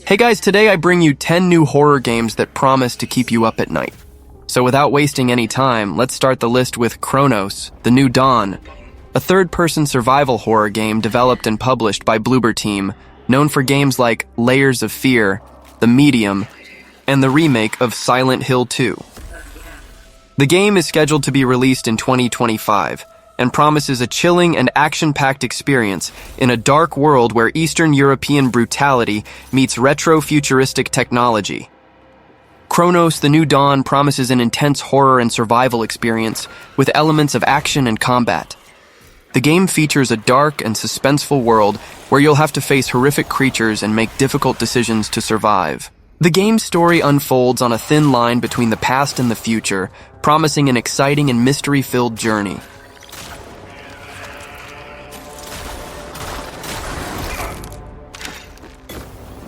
Hey guys, today I bring you 10 new horror games that promise to keep you up at night. So without wasting any time, let's start the list with Cronos, The New Dawn, a third-person survival horror game developed and published by Bloober Team, known for games like Layers of Fear, The Medium, and the remake of Silent Hill 2. The game is scheduled to be released in 2025, and promises a chilling and action-packed experience in a dark world where Eastern European brutality meets retro-futuristic technology. Cronos: The New Dawn promises an intense horror and survival experience with elements of action and combat. The game features a dark and suspenseful world where you'll have to face horrific creatures and make difficult decisions to survive. The game's story unfolds on a thin line between the past and the future, promising an exciting and mystery-filled journey.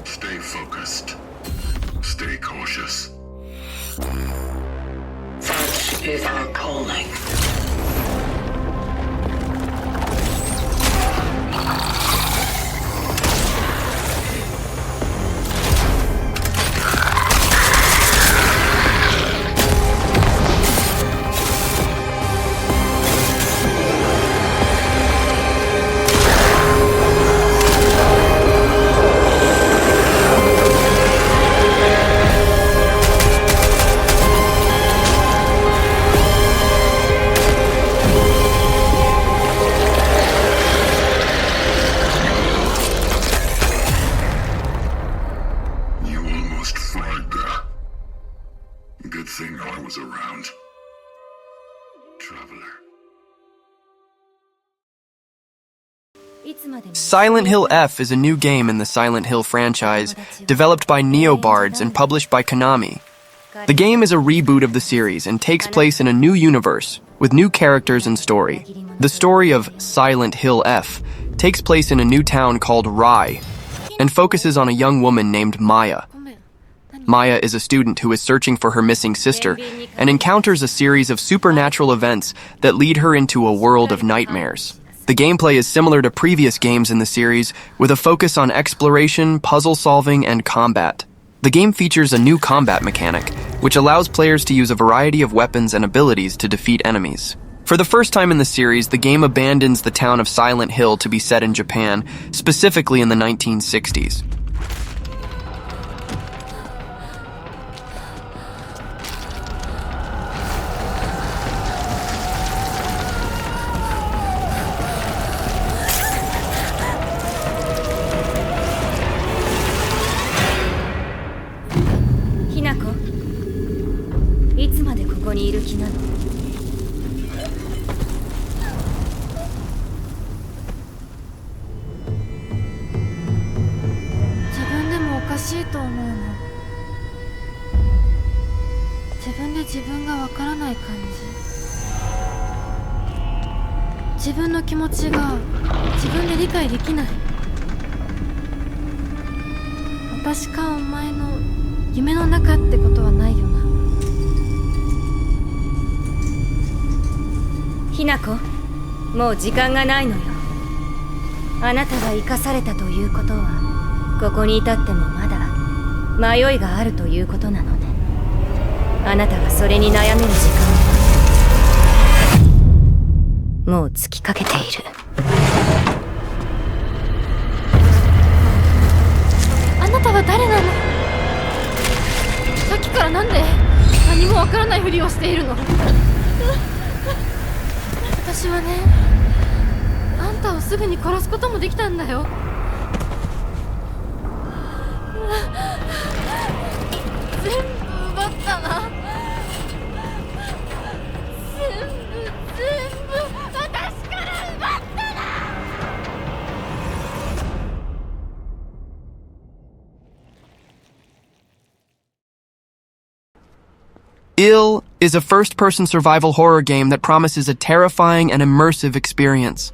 Stay focused. Stay cautious. Such is our calling. Good thing I was around. Traveler. Silent Hill F is a new game in the Silent Hill franchise, developed by Neobards and published by Konami. The game is a reboot of the series and takes place in a new universe, with new characters and story. The story of Silent Hill F takes place in a new town called Rye, and focuses on a young woman named Maya. Maya is a student who is searching for her missing sister and encounters a series of supernatural events that lead her into a world of nightmares. The gameplay is similar to previous games in the series, with a focus on exploration, puzzle solving, and combat. The game features a new combat mechanic, which allows players to use a variety of weapons and abilities to defeat enemies. For the first time in the series, the game abandons the town of Silent Hill to be set in Japan, specifically in the 1960s.ひなこ、もう時間がないのよ。あなたが生かされたということは、ここに至ってもまだ迷いがあるということなのね。あなたがそれに悩める時間はもう尽きかけている。あなたは誰なの？さっきからなんで何もわからないふりをしているの？私はね、あんたをすぐに殺すこともできたんだよ。全部奪ったな。全部私から奪ったな。Ill is a first-person survival horror game that promises a terrifying and immersive experience.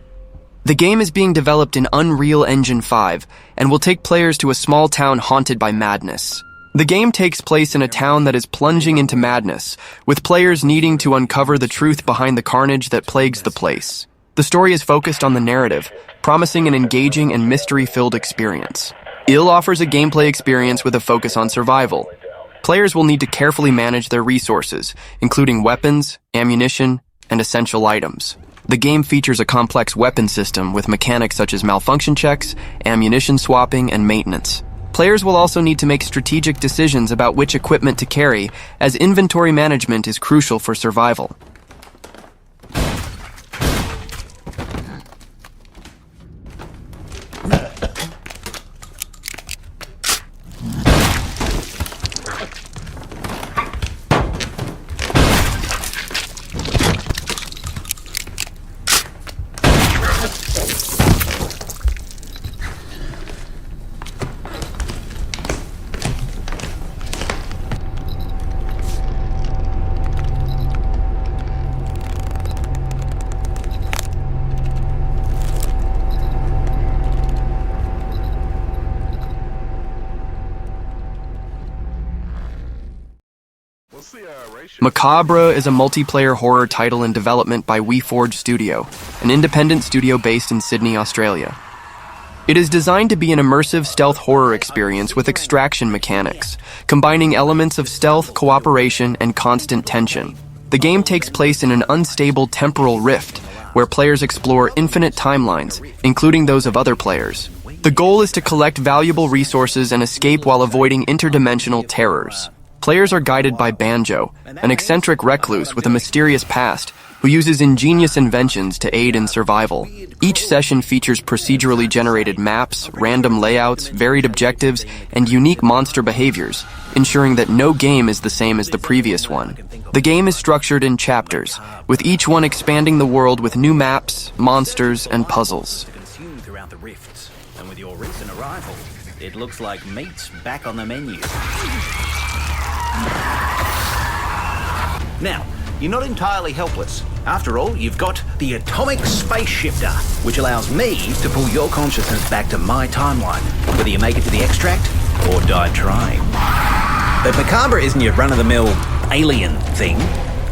The game is being developed in Unreal Engine 5 and will take players to a small town haunted by madness. The game takes place in a town that is plunging into madness, with players needing to uncover the truth behind the carnage that plagues the place. The story is focused on the narrative, promising an engaging and mystery-filled experience. Ill offers a gameplay experience with a focus on survival. Players will need to carefully manage their resources, including weapons, ammunition, and essential items. The game features a complex weapon system with mechanics such as malfunction checks, ammunition swapping, and maintenance. Players will also need to make strategic decisions about which equipment to carry, as inventory management is crucial for survival. Macabre is a multiplayer horror title in development by WeForge Studio, an independent studio based in Sydney, Australia. It is designed to be an immersive stealth horror experience with extraction mechanics, combining elements of stealth, cooperation, and constant tension. The game takes place in an unstable temporal rift, where players explore infinite timelines, including those of other players. The goal is to collect valuable resources and escape while avoiding interdimensional terrors. Players are guided by Banjo, an eccentric recluse with a mysterious past who uses ingenious inventions to aid in survival. Each session features procedurally generated maps, random layouts, varied objectives, and unique monster behaviors, ensuring that no game is the same as the previous one. The game is structured in chapters, with each one expanding the world with new maps, monsters, and puzzles. Consumed throughout the rifts, and with your recent arrival, it looks like meat's back on the menu. Now, you're not entirely helpless. After all, you've got the atomic space shifter, which allows me to pull your consciousness back to my timeline, whether you make it to the extract or die trying. But Macabre isn't your run-of-the-mill alien thing.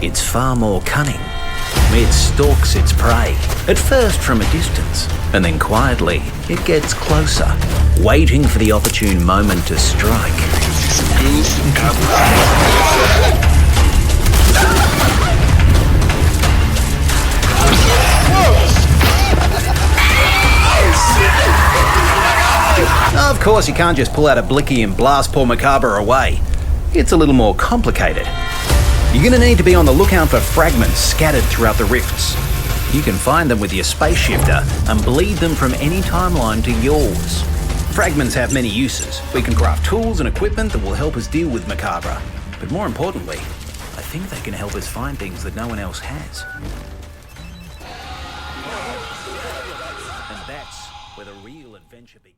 It's far more cunning. It stalks its prey, at first from a distance, and then quietly it gets closer, waiting for the opportune moment to strike. Of course, you can't just pull out a blicky and blast poor Macabre away. It's a little more complicated. You're going to need to be on the lookout for fragments scattered throughout the rifts. You can find them with your space shifter and bleed them from any timeline to yours. Fragments have many uses. We can craft tools and equipment that will help us deal with Macabre. But more importantly, I think they can help us find things that no one else has. And that's where the real adventure begins.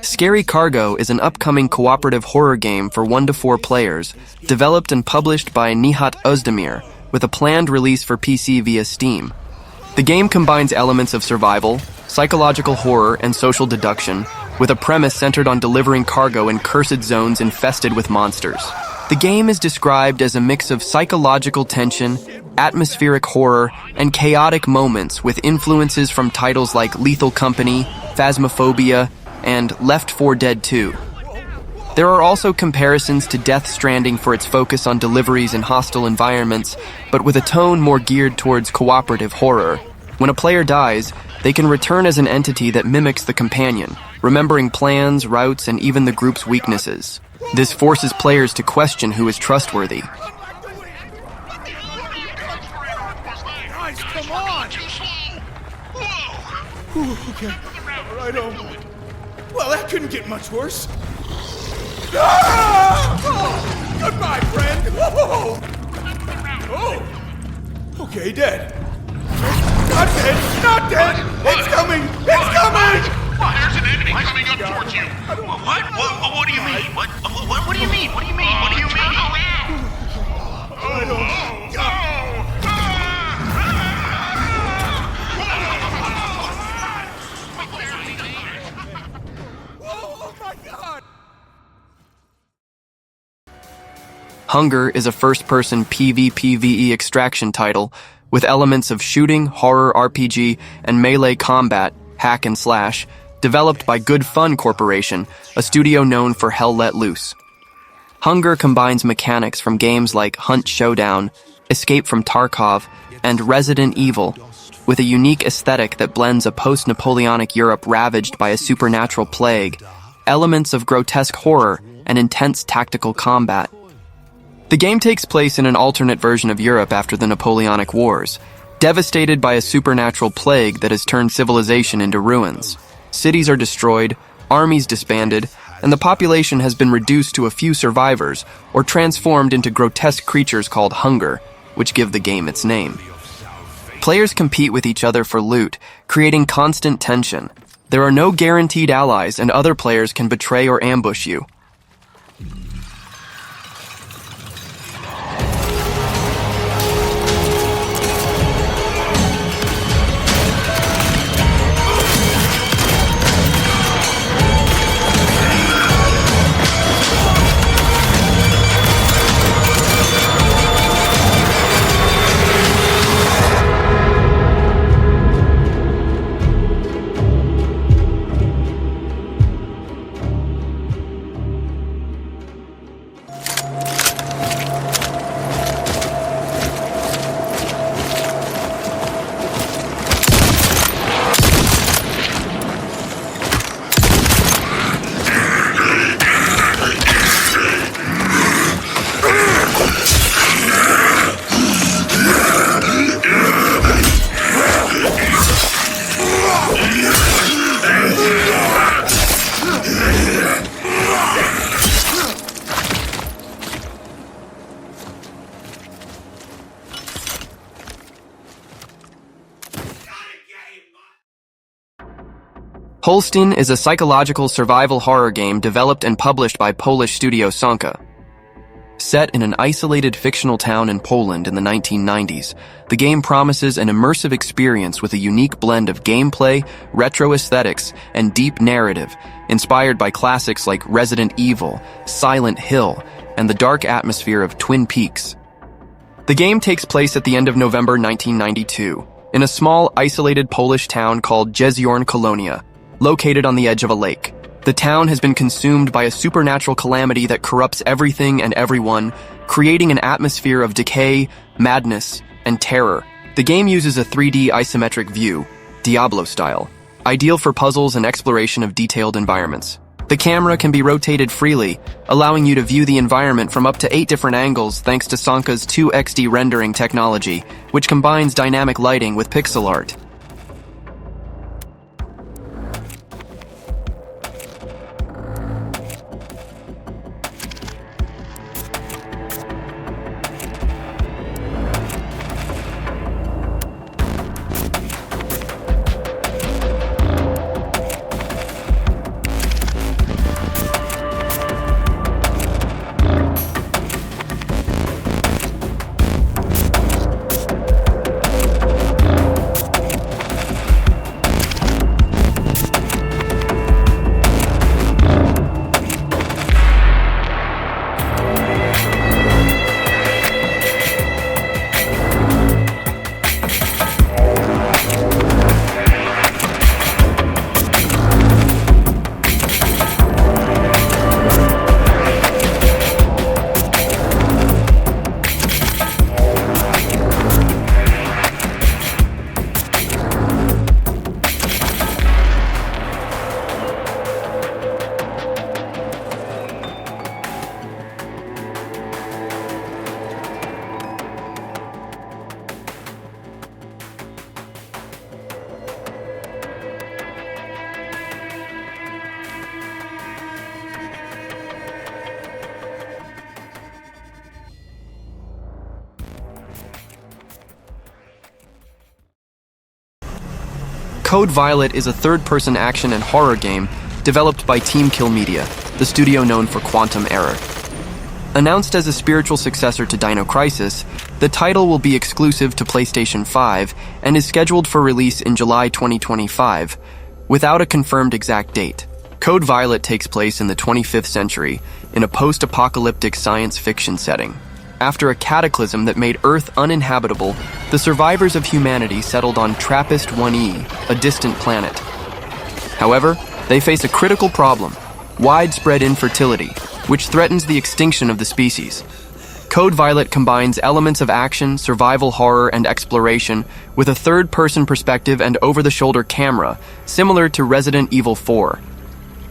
Scary Cargo is an upcoming cooperative horror game for 1 to 4 players, developed and published by Nihat Özdemir, with a planned release for PC via Steam. The game combines elements of survival, psychological horror, and social deduction, with a premise centered on delivering cargo in cursed zones infested with monsters. The game is described as a mix of psychological tension, atmospheric horror, and chaotic moments with influences from titles like Lethal Company, Phasmophobia, and Left 4 Dead 2. There are also comparisons to Death Stranding for its focus on deliveries in hostile environments, but with a tone more geared towards cooperative horror. When a player dies, they can return as an entity that mimics the companion, remembering plans, routes, and even the group's weaknesses. This forces players to question who is trustworthy. Guys, come on! Okay, right on. Well, that couldn't get much worse. Ah! Oh, goodbye, friend. Whoa! Oh, okay, dead. Not dead. Not dead. It's coming. It's coming. There's an enemy coming up towards you. What do you mean? What do you mean? What do you mean? What do you mean? I don't. Hunger is a first-person PvPvE extraction title with elements of shooting, horror RPG, and melee combat, hack and slash, developed by Good Fun Corporation, a studio known for Hell Let Loose. Hunger combines mechanics from games like Hunt Showdown, Escape from Tarkov, and Resident Evil, with a unique aesthetic that blends a post-Napoleonic Europe ravaged by a supernatural plague, elements of grotesque horror, and intense tactical combat. The game takes place in an alternate version of Europe after the Napoleonic Wars, devastated by a supernatural plague that has turned civilization into ruins. Cities are destroyed, armies disbanded, and the population has been reduced to a few survivors or transformed into grotesque creatures called Hunger, which give the game its name. Players compete with each other for loot, creating constant tension. There are no guaranteed allies, and other players can betray or ambush you. Holstin is a psychological survival horror game developed and published by Polish studio Sonka. Set in an isolated fictional town in Poland in the 1990s, the game promises an immersive experience with a unique blend of gameplay, retro aesthetics, and deep narrative, inspired by classics like Resident Evil, Silent Hill, and the dark atmosphere of Twin Peaks. The game takes place at the end of November 1992, in a small, isolated Polish town called Jeziorn Kolonia, located on the edge of a lake. The town has been consumed by a supernatural calamity that corrupts everything and everyone, creating an atmosphere of decay, madness, and terror. The game uses a 3D isometric view, Diablo style, ideal for puzzles and exploration of detailed environments. The camera can be rotated freely, allowing you to view the environment from up to 8 different angles thanks to Sonka's 2XD rendering technology, which combines dynamic lighting with pixel art. Code Violet is a third-person action and horror game developed by Team Kill Media, the studio known for Quantum Error. Announced as a spiritual successor to Dino Crisis, the title will be exclusive to PlayStation 5 and is scheduled for release in July 2025, without a confirmed exact date. Code Violet takes place in the 25th century in a post-apocalyptic science fiction setting. After a cataclysm that made Earth uninhabitable, the survivors of humanity settled on Trappist 1E, a distant planet. However, they face a critical problem: widespread infertility, which threatens the extinction of the species. Code Violet combines elements of action, survival horror, and exploration with a third-person perspective and over-the-shoulder camera, similar to Resident Evil 4.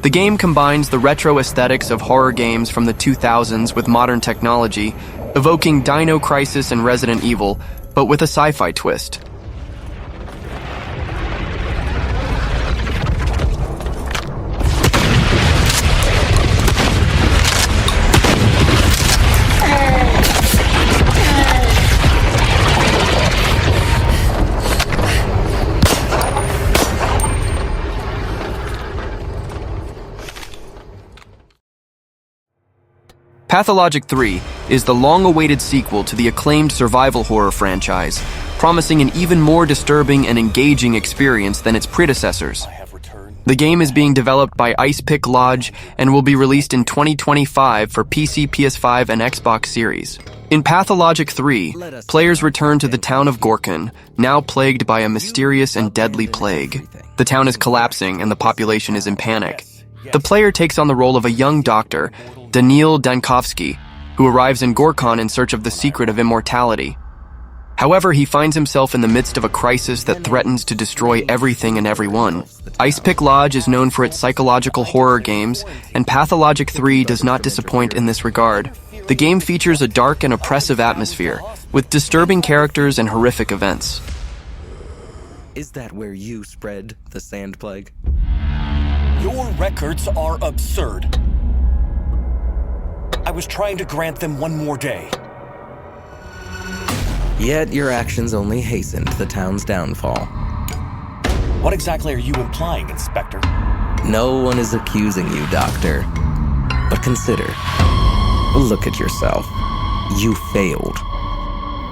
The game combines the retro aesthetics of horror games from the 2000s with modern technology, evoking Dino Crisis and Resident Evil, but with a sci-fi twist. Pathologic 3 is the long-awaited sequel to the acclaimed survival horror franchise, promising an even more disturbing and engaging experience than its predecessors. The game is being developed by Ice Pick Lodge and will be released in 2025 for PC, PS5, and Xbox Series. In Pathologic 3, players return to the town of Gorkin, now plagued by a mysterious and deadly plague. The town is collapsing and the population is in panic. The player takes on the role of a young doctor, Daniil Dankovsky, who arrives in Gorkon in search of the secret of immortality. However, he finds himself in the midst of a crisis that threatens to destroy everything and everyone. Ice Pick Lodge is known for its psychological horror games, and Pathologic 3 does not disappoint in this regard. The game features a dark and oppressive atmosphere, with disturbing characters and horrific events. Is that where you spread the sand plague? Your records are absurd. I was trying to grant them one more day. Yet your actions only hastened the town's downfall. What exactly are you implying, Inspector? No one is accusing you, Doctor. But consider, look at yourself. You failed.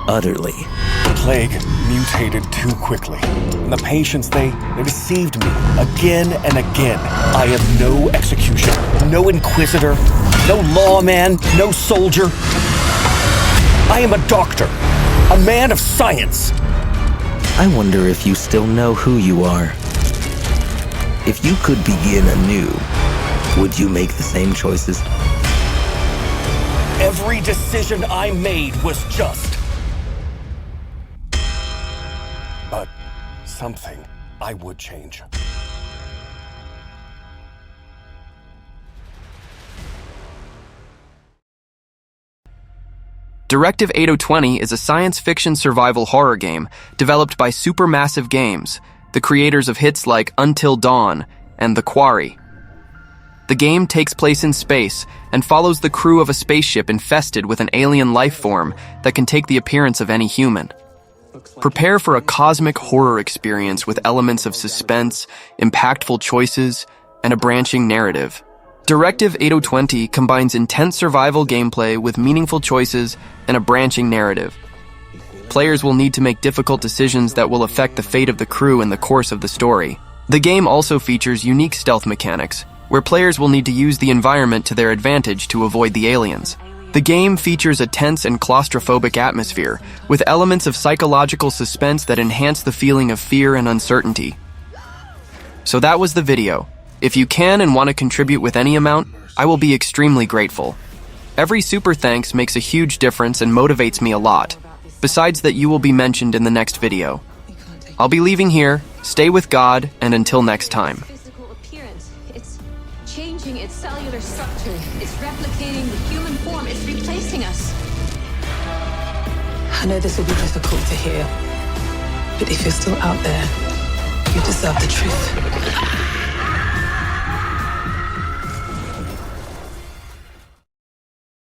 Utterly. The plague mutated too quickly. And the patients, they deceived me again and again. I am no executioner, no inquisitor, no lawman, no soldier. I am a doctor, a man of science. I wonder if you still know who you are. If you could begin anew, would you make the same choices? Every decision I made was just. But something I would change. Directive 8020 is a science fiction survival horror game developed by Supermassive Games, the creators of hits like Until Dawn and The Quarry. The game takes place in space and follows the crew of a spaceship infested with an alien life form that can take the appearance of any human. Prepare for a cosmic horror experience with elements of suspense, impactful choices, and a branching narrative. Directive 8020 combines intense survival gameplay with meaningful choices and a branching narrative. Players will need to make difficult decisions that will affect the fate of the crew in the course of the story. The game also features unique stealth mechanics, where players will need to use the environment to their advantage to avoid the aliens. The game features a tense and claustrophobic atmosphere, with elements of psychological suspense that enhance the feeling of fear and uncertainty. So that was the video. If you can and want to contribute with any amount, I will be extremely grateful. Every super thanks makes a huge difference and motivates me a lot, besides that you will be mentioned in the next video. I'll be leaving here, stay with God, and until next time. Physical appearance. It's changing its cellular structure. It's replicating the human form. It's replacing us. I know this will be difficult to hear, but if you're still out there, you deserve the truth.